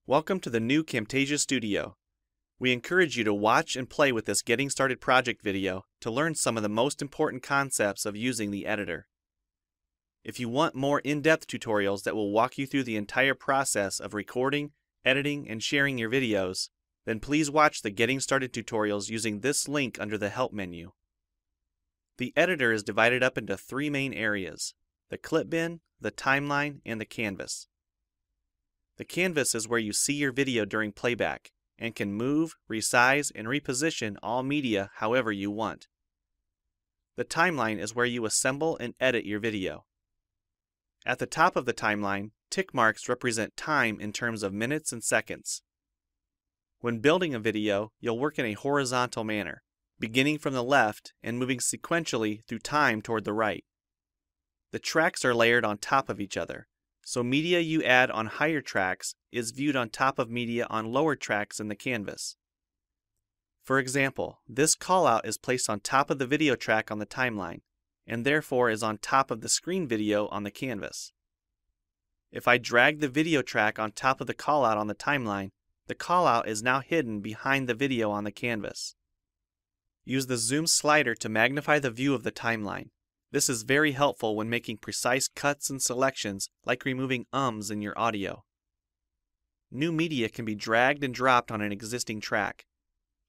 Welcome to the new Camtasia Studio. We encourage you to watch and play with this Getting Started project video to learn some of the most important concepts of using the editor. If you want more in-depth tutorials that will walk you through the entire process of recording, editing, and sharing your videos, then please watch the Getting Started tutorials using this link under the Help menu. The editor is divided up into three main areas: the clip bin, the timeline, and the canvas. The canvas is where you see your video during playback and can move, resize, and reposition all media however you want. The timeline is where you assemble and edit your video. At the top of the timeline, tick marks represent time in terms of minutes and seconds. When building a video, you'll work in a horizontal manner, beginning from the left and moving sequentially through time toward the right. The tracks are layered on top of each other, so media you add on higher tracks is viewed on top of media on lower tracks in the canvas. For example, this callout is placed on top of the video track on the timeline, and therefore is on top of the screen video on the canvas. If I drag the video track on top of the callout on the timeline, the callout is now hidden behind the video on the canvas. Use the zoom slider to magnify the view of the timeline. This is very helpful when making precise cuts and selections, like removing ums in your audio. New media can be dragged and dropped on an existing track,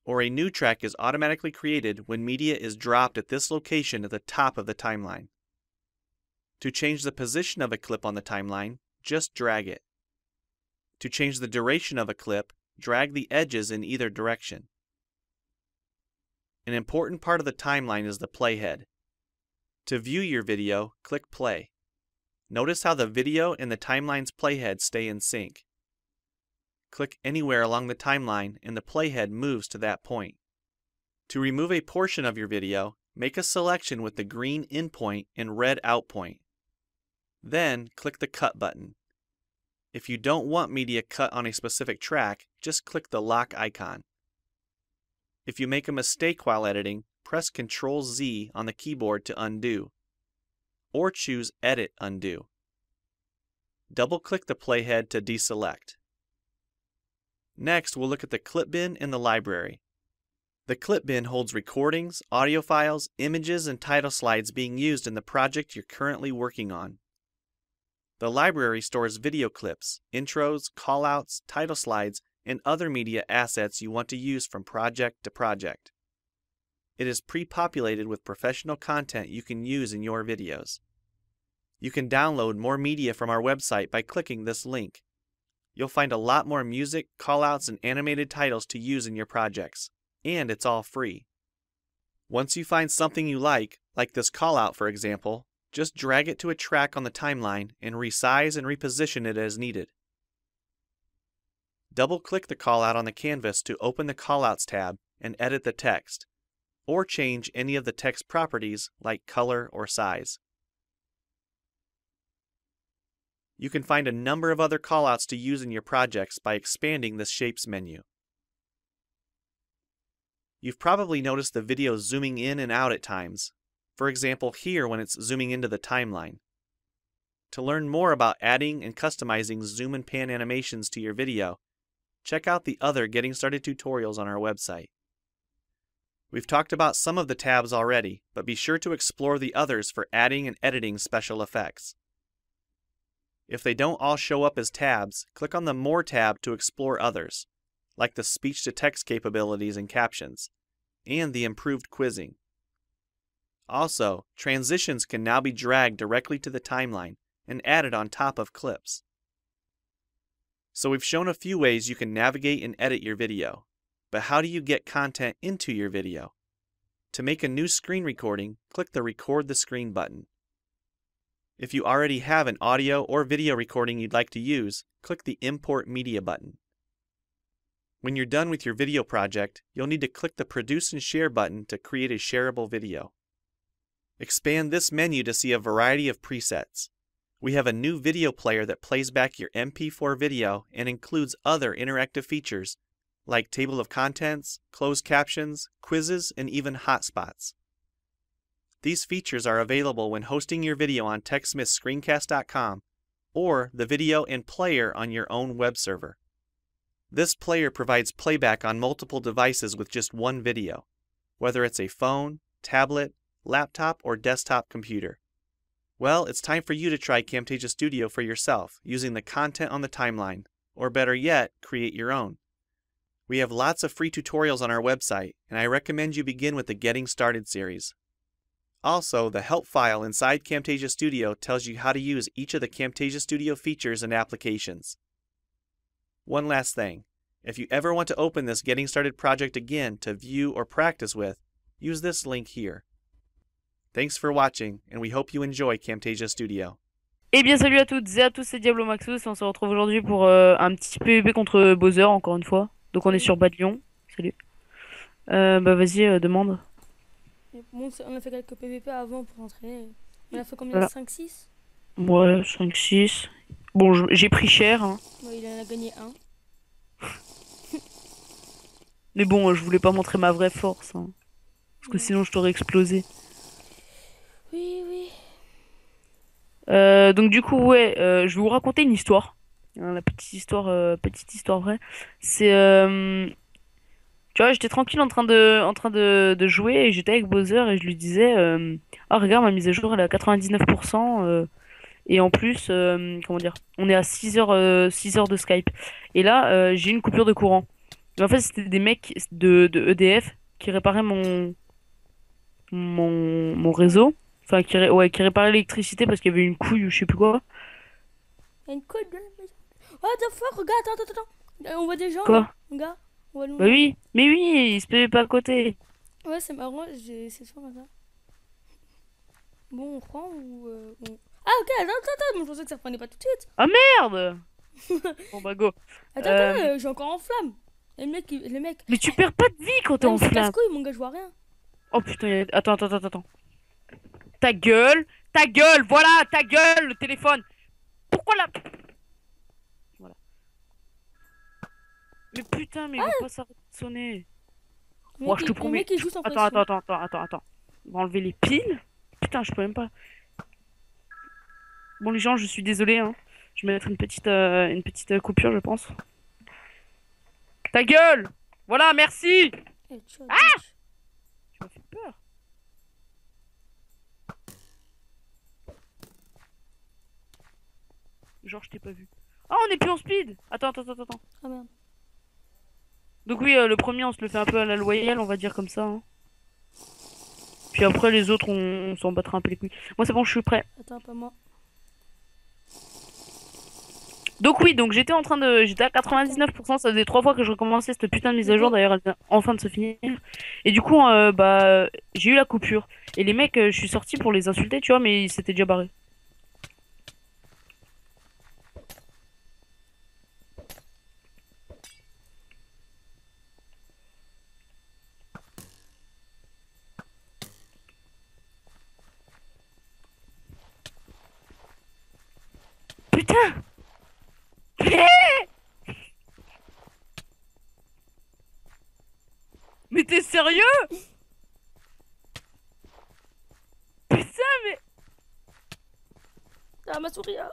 or a new track is automatically created when media is dropped at this location at the top of the timeline. To change the position of a clip on the timeline, just drag it. To change the duration of a clip, drag the edges in either direction. An important part of the timeline is the playhead. To view your video, click play. Notice how the video and the timeline's playhead stay in sync. Click anywhere along the timeline and the playhead moves to that point. To remove a portion of your video, make a selection with the green in point and red out point. Then click the cut button. If you don't want media cut on a specific track, just click the lock icon. If you make a mistake while editing, press Ctrl-Z on the keyboard to undo, or choose Edit Undo. Double-click the playhead to deselect. Next, we'll look at the clip bin in the library. The clip bin holds recordings, audio files, images, and title slides being used in the project you're currently working on. The library stores video clips, intros, callouts, title slides, and other media assets you want to use from project to project. It is pre-populated with professional content you can use in your videos. You can download more media from our website by clicking this link. You'll find a lot more music, callouts, and animated titles to use in your projects, and it's all free. Once you find something you like this callout for example, just drag it to a track on the timeline and resize and reposition it as needed. Double-click the callout on the canvas to open the Callouts tab and edit the text, or change any of the text properties like color or size. You can find a number of other callouts to use in your projects by expanding this Shapes menu. You've probably noticed the video zooming in and out at times, for example here when it's zooming into the timeline. To learn more about adding and customizing zoom and pan animations to your video, check out the other Getting Started tutorials on our website. We've talked about some of the tabs already, but be sure to explore the others for adding and editing special effects. If they don't all show up as tabs, click on the More tab to explore others, like the speech-to-text capabilities and captions, and the improved quizzing. Also, transitions can now be dragged directly to the timeline and added on top of clips. So we've shown a few ways you can navigate and edit your video. But how do you get content into your video? To make a new screen recording, click the Record the Screen button. If you already have an audio or video recording you'd like to use, click the Import Media button. When you're done with your video project, you'll need to click the Produce and Share button to create a shareable video. Expand this menu to see a variety of presets. We have a new video player that plays back your MP4 video and includes other interactive features like table of contents, closed captions, quizzes, and even hotspots. These features are available when hosting your video on TechSmithScreencast.com or the video and player on your own web server. This player provides playback on multiple devices with just one video, whether it's a phone, tablet, laptop, or desktop computer. Well, it's time for you to try Camtasia Studio for yourself using the content on the timeline, or better yet, create your own. We have lots of free tutorials on our website, and I recommend you begin with the Getting Started series. Also, the help file inside Camtasia Studio tells you how to use each of the Camtasia Studio features and applications. One last thing, if you ever want to open this Getting Started project again to view or practice with, use this link here. Thanks for watching, and we hope you enjoy Camtasia Studio. Eh bien salut à toutes et à tous, c'est Diablo Maxos et on se retrouve aujourd'hui pour un petit PvP contre Bowser encore une fois. Donc on est sur Bas de Lyon. Salut. Bah vas-y, demande. Bon, on a fait quelques PVP avant pour entraîner. On a fait combien? Voilà. 5-6? Ouais, 5, 6. Bon, j'ai pris cher, hein. Ouais, il en a gagné un. Mais bon, je voulais pas montrer ma vraie force, hein. Parce que sinon je t'aurais explosé. Oui, oui. Donc du coup, ouais, je vais vous raconter une histoire. Hein, la petite histoire vraie. C'est... Tu vois, j'étais tranquille en train de jouer et j'étais avec Bowser et je lui disais ah regarde ma mise à jour elle est à 99% et en plus comment dire on est à 6 heures de Skype et là j'ai une coupure de courant. Et en fait c'était des mecs de EDF qui réparaient mon réseau, enfin ouais, qui réparaient l'électricité parce qu'il y avait une couille ou je sais plus quoi. Il y a une code de la maison. What the fuck? Regarde, attends. On voit des gens Quoi? là. Regarde. On voit nous Bah là. oui, mais oui, il se paye pas à côté. Ouais, c'est marrant. C'est sûr comme ça. Bon, on prend ou Ah, ok, attends. Je pensais que ça prenait pas tout de suite. Ah merde. Bon bah go. Attends, j'ai encore en flamme. Et le mec. Mais tu perds pas de vie quand t'es Ouais, en c'est flamme. casse-couille, mon gars, je vois rien. Oh putain, attends. Ta gueule, voilà, ta gueule, le téléphone. Pourquoi la... Voilà. Mais putain, mais il va pas s'arrêter de sonner. Moi, je te Le promets. mec, il joue sans Attends. pression. On va enlever les piles. Putain, je peux même pas. Bon, les gens, je suis désolé, hein. Je vais mettre une petite coupure, je pense. Ta gueule. Voilà, merci. Eh, tu vois, Ah, bitch. tu m'as fait peur. Genre, je t'ai pas vu. Ah, on est plus en speed. Attends. Ah merde. Donc oui, le premier, on se le fait un peu à la loyale, on va dire comme ça, hein. Puis après, les autres, on s'en battra un peu les couilles. Moi, c'est bon, je suis prêt. Attends, pas moi. Donc oui, donc j'étais à 99%, ça faisait 3 fois que je recommençais cette putain de mise à jour, d'ailleurs, elle vient enfin de se finir. Et du coup, bah, j'ai eu la coupure. Et les mecs, je suis sorti pour les insulter, tu vois, mais ils s'étaient déjà barrés. Putain! Mais t'es sérieux? Putain, mais... Ah, ma souris. Ah.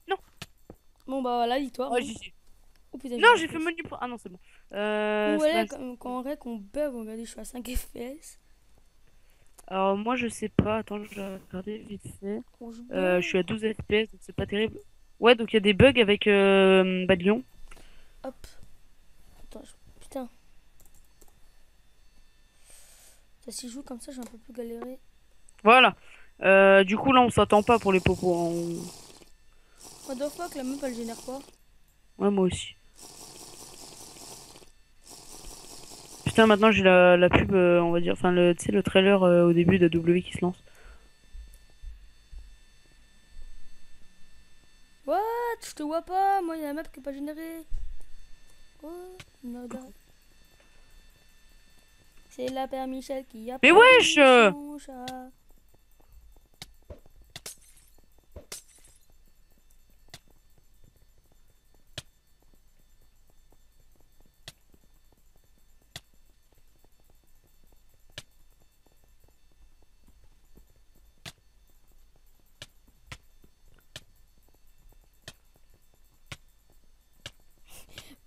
Non. Bon, bah voilà, victoire. Oh, Hein. GG. Oh putain, Non, j'ai fait menu... Ah non, c'est bon. Ouais, c'est quand on rec, on bug, regardez, je suis à 5 FPS. Alors moi, je sais pas. Attends, je vais regarder vite fait. On joue Je bien. suis à 12 FPS, donc c'est pas terrible. Ouais, donc il y a des bugs avec Bas de Lyon. Hop. Attends, putain. Ça, si je joue comme ça, j'ai un peu plus galéré. Voilà. Du coup, là, on s'attend pas pour les popos, hein. What the fuck, la meuf, elle génère quoi? Ouais, moi aussi. Putain, maintenant j'ai la pub, on va dire. Enfin, tu sais, le trailer au début de W qui se lance. What? Je te vois pas, moi, il y a la map qui est pas générée. Oh, nada. C'est la Père Michel qui a Mais pas wesh! son chat.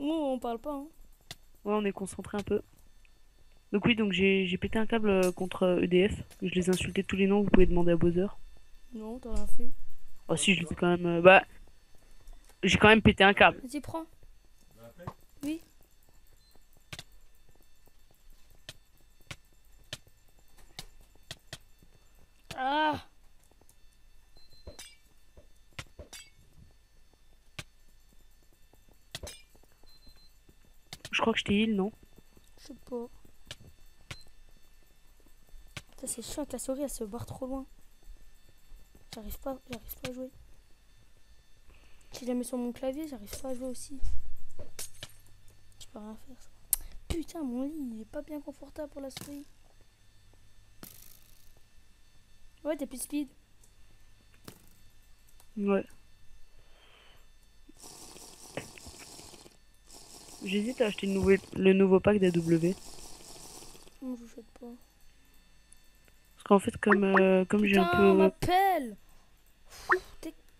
On parle pas, hein. Ouais, on est concentré un peu. Donc oui, donc j'ai pété un câble contre EDF. Je les ai insultés de tous les noms, vous pouvez demander à Bowser. Non, t'as rien fait. Oh si, je les ai quand même... bah, j'ai quand même pété un câble. Vas-y, prends. Oui. Ah! Je crois que je t'ai heal, non? Je sais pas. Putain, c'est chiant que la souris, elle se barre trop loin. J'arrive pas à jouer. Si je la mets sur mon clavier, j'arrive pas à jouer aussi. Je peux rien faire, ça. Putain, mon lit, il est pas bien confortable pour la souris. Ouais, t'as plus de speed. Ouais. J'hésite à acheter le nouveau pack d'AW. Non, je souhaite pas. Parce qu'en fait, comme j'ai un Putain, peu... on m'appelle.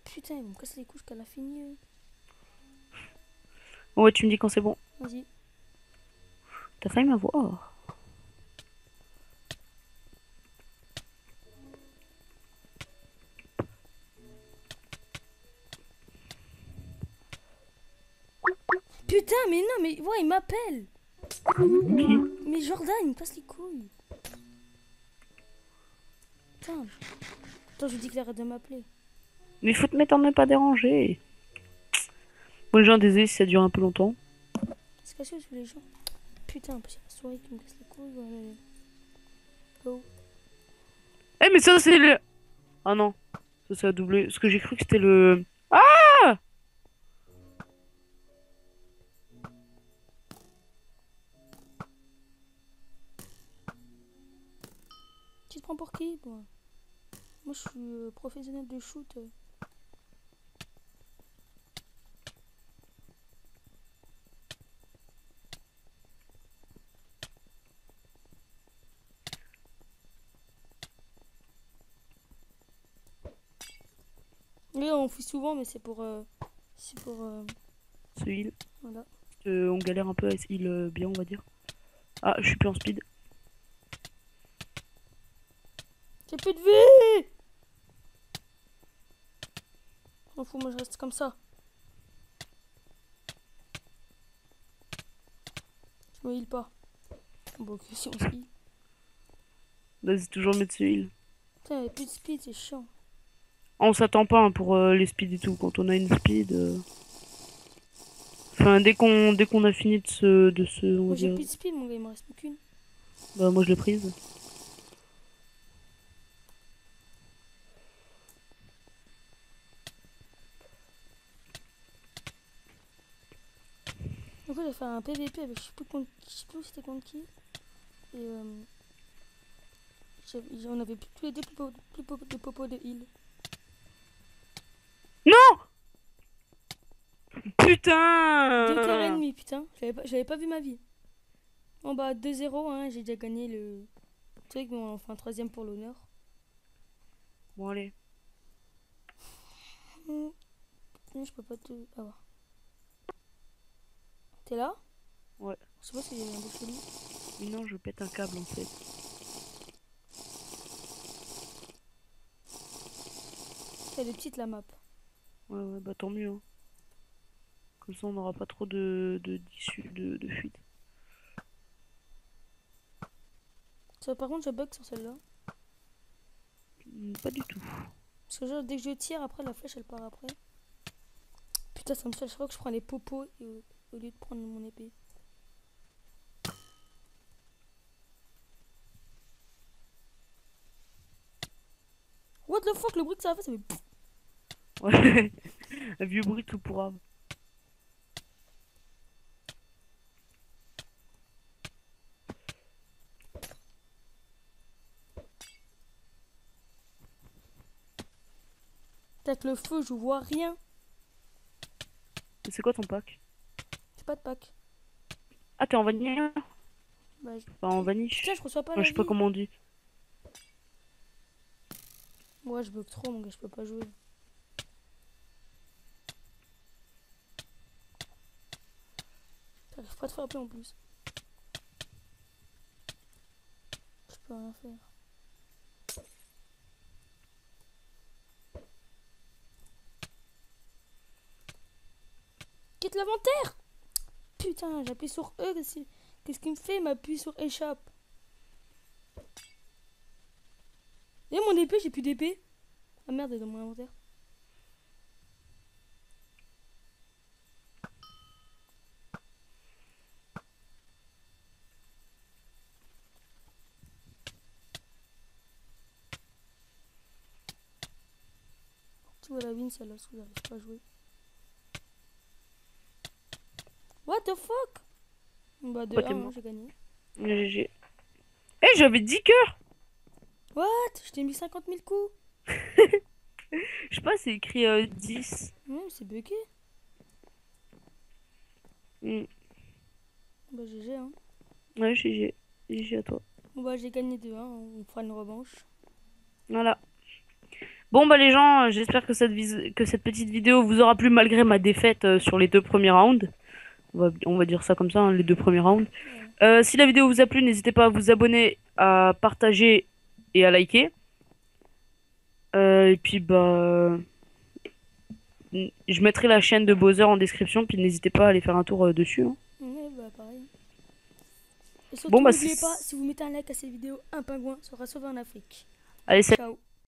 Putain, ils vont me casser les couches qu'elle a fini. Ouais, tu me dis quand c'est bon. Vas-y. T'as failli m'avoir. Putain, mais non, mais ouais, il m'appelle. Qui? Mais Jordan, il me casse les couilles. Putain. Attends, je lui dis qu'il arrête de m'appeler. Mais il faut te mettre en ne pas déranger. Bon, les gens, désolé si ça dure un peu longtemps. C'est caché tous les gens. Putain, parce qu'il y a la souris qui me casse les couilles. Ouais. Oh. Eh, mais ça, c'est le... Ah non. Ça a doublé. Parce que j'ai cru que c'était le... Ah! Tu te prends pour qui, toi? Moi, je suis professionnel de shoot. Oui, on fait souvent, mais c'est pour... Ce heal. voilà. On galère un peu à ce heal bien, on va dire. Ah, je suis plus en speed. J'ai plus de vie. Je m'en fous, moi je reste comme ça. Je me heal pas. Bon, ok, si on se heal. Vas-y, toujours mettre ce heal. Putain, il y a plus de speed, c'est chiant. Ah, on s'attend pas hein, pour les speeds et tout. Quand on a une speed... Enfin, dès qu'on a fini on va Moi j'ai dire... plus de speed, mon gars, il me reste plus qu'une. Bah, moi, je l'ai prise. Du coup, j'ai fait un PVP avec je sais plus où c'était contre qui. Et on avait tous les deux plus popo de heal. Non! 2h30, Putain! putain. J'avais pas vu ma vie. Bon bah 2-0, hein, j'ai déjà gagné le truc, mais on fait un troisième pour l'honneur. Bon, allez. Je peux pas te avoir. T'es là? Ouais. Je sais pas s'il y a un peu chelou. Mais non, je pète un câble, en fait. Elle est petite la map. Ouais, ouais, bah tant mieux. Hein. Comme ça, on n'aura pas trop de fuite. Ça, par contre, je bug sur celle-là. Pas du tout. Parce que genre, dès que je tire, après la flèche elle part après. Putain, ça me fait à chaque fois que je prends les popos au lieu de prendre mon épée. What the fuck, le bruit que ça a fait, ça fait. Ouais. Un vieux bruit tout pourrave. Avec le feu, je vois rien. C'est quoi ton pack? J'ai pas de pack. Ah, t'es en vanilla? Bah, Enfin, en vaniche. putain, je reçois pas Enfin, la je sais pas vie. comment on dit. Ouais, je bug trop, mon gars, je peux pas jouer. pas te frapper en plus. Je peux rien faire. Quitte l'inventaire! Putain, j'appuie sur E. Qu'est-ce qu'il me fait? Il m'appuie sur échappe. Et mon épée, j'ai plus d'épée. Ah merde, elle est dans mon inventaire. Tu vois la win, celle-là, parce que j'arrive pas à jouer. What the fuck? Bah, de Bah, t'es 1, mort. j'ai gagné. GG. Eh, j'avais 10 cœurs! What? Je t'ai mis 50 000 coups. Je sais pas, c'est écrit 10. Ouais, c'est bugué. Mm. Bah, GG, hein. Ouais, GG. GG à toi. Bon, bah, j'ai gagné 2-1. On fera une revanche. Voilà. Bon, bah, les gens, j'espère que cette petite vidéo vous aura plu malgré ma défaite sur les 2 premiers rounds. On va dire ça comme ça, hein, les 2 premiers rounds. Si la vidéo vous a plu, n'hésitez pas à vous abonner, à partager et à liker. Et puis, bah, je mettrai la chaîne de Bowser en description, puis n'hésitez pas à aller faire un tour dessus. Hein. Ouais, bah, pareil. Et surtout, Bon, bah, n'oubliez pas, si vous mettez un like à cette vidéo, un pingouin sera sauvé en Afrique. allez, salut. Ciao.